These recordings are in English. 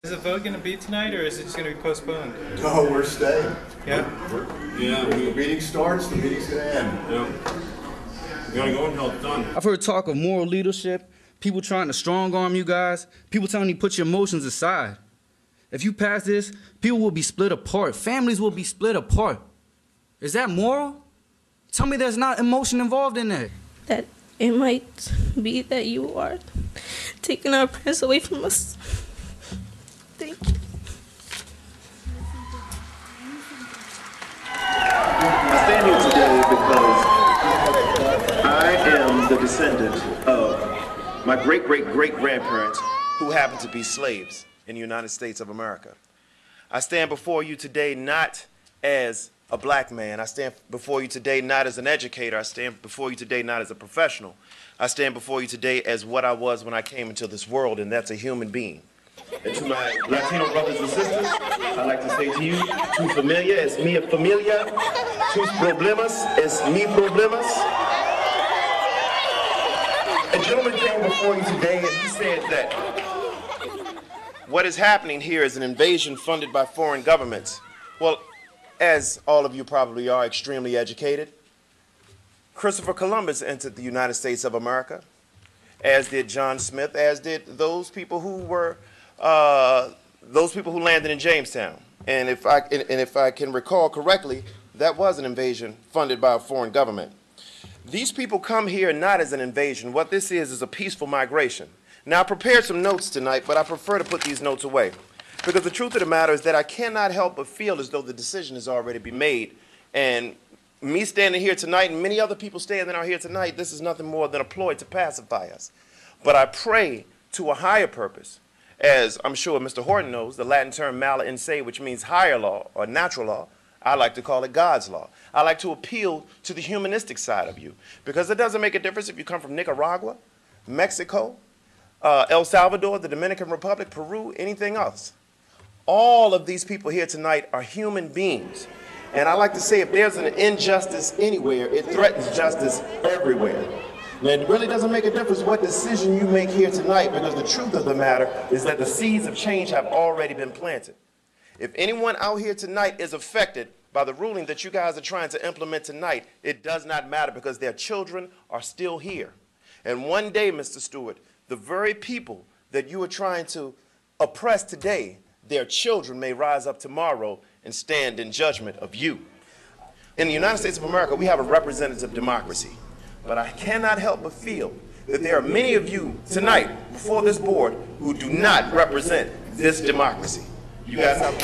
Is the vote going to be tonight, or is it just going to be postponed? No, we're staying. Yeah? When the meeting starts, the meeting's going to end. Yeah. We gotta go until it's done. I've heard talk of moral leadership, people trying to strong-arm you guys, people telling you to put your emotions aside. If you pass this, people will be split apart. Families will be split apart. Is that moral? Tell me there's not emotion involved in that. That it might be that you are taking our prayers away from us. Thank you. I stand here today because I am the descendant of my great-great-great-grandparents who happened to be slaves in the United States of America. I stand before you today not as a black man. I stand before you today not as an educator. I stand before you today not as a professional. I stand before you today as what I was when I came into this world, and that's a human being. And to my Latino brothers and sisters, I'd like to say to you, tu familia es mi familia, tus problemas es mi problemas. A gentleman came before you today and he said that what is happening here is an invasion funded by foreign governments. Well, as all of you probably are extremely educated, Christopher Columbus entered the United States of America, as did John Smith, as did those people who landed in Jamestown. And if I can recall correctly, that was an invasion funded by a foreign government. These people come here not as an invasion. What this is a peaceful migration. Now, I prepared some notes tonight, but I prefer to put these notes away. Because the truth of the matter is that I cannot help but feel as though the decision has already been made. And me standing here tonight and many other people standing out here tonight, this is nothing more than a ploy to pacify us. But I pray to a higher purpose. As I'm sure Mr. Horton knows, the Latin term mala in se, which means higher law or natural law, I like to call it God's law. I like to appeal to the humanistic side of you, because it doesn't make a difference if you come from Nicaragua, Mexico, El Salvador, the Dominican Republic, Peru, anything else. All of these people here tonight are human beings. And I like to say if there's an injustice anywhere, it threatens justice everywhere. And it really doesn't make a difference what decision you make here tonight, because the truth of the matter is that the seeds of change have already been planted. If anyone out here tonight is affected by the ruling that you guys are trying to implement tonight, it does not matter, because their children are still here. And one day, Mr. Stewart, the very people that you are trying to oppress today, their children may rise up tomorrow and stand in judgment of you. In the United States of America, we have a representative democracy. But I cannot help but feel that there are many of you tonight before this board who do not represent this democracy. You guys have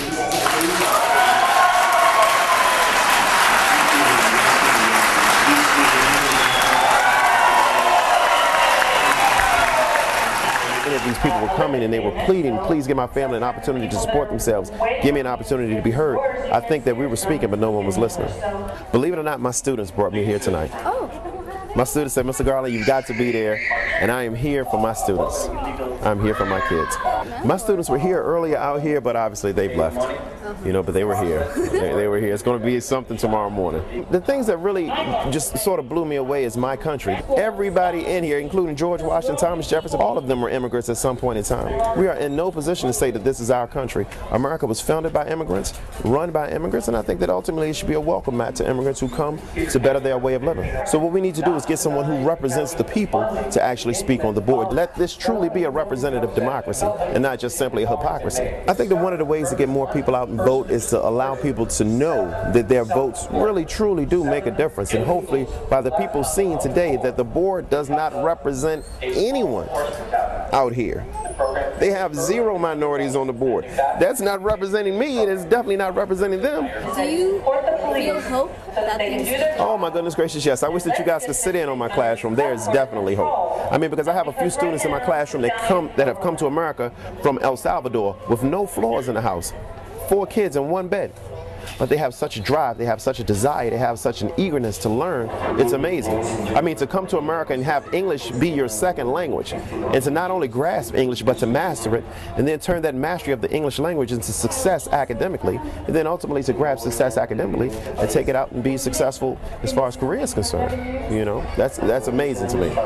these people were coming and they were pleading, please give my family an opportunity to support themselves, give me an opportunity to be heard. I think that we were speaking, but no one was listening. Believe it or not, my students brought me here tonight. My students said, Mr. Garland, you've got to be there, and I am here for my students. I'm here for my kids. My students were here earlier out here, but obviously they've left. You know, but they were here. They were here. It's going to be something tomorrow morning. The things that really just sort of blew me away is my country. Everybody in here, including George Washington, Thomas Jefferson, all of them were immigrants at some point in time. We are in no position to say that this is our country. America was founded by immigrants, run by immigrants, and I think that ultimately it should be a welcome mat to immigrants who come to better their way of living. So what we need to do is get someone who represents the people to actually speak on the board. Let this truly be a representative democracy and not just simply a hypocrisy. I think that one of the ways to get more people out and vote is to allow people to know that their votes really truly do make a difference, and hopefully by the people seeing today that the board does not represent anyone out here. They have 0 minorities on the board. That's not representing me, and it's definitely not representing them. Do you feel hope that things... Oh my goodness gracious, yes. I wish that you guys could sit in on my classroom. There is definitely hope. I mean, because I have a few students in my classroom that have come to America from El Salvador with no floors in the house. 4 kids in 1 bed. But they have such a drive, they have such a desire, they have such an eagerness to learn. It's amazing. I mean, to come to America and have English be your second language, and to not only grasp English, but to master it, and then turn that mastery of the English language into success academically, and then ultimately to grab success academically and take it out and be successful as far as career is concerned. You know, that's amazing to me.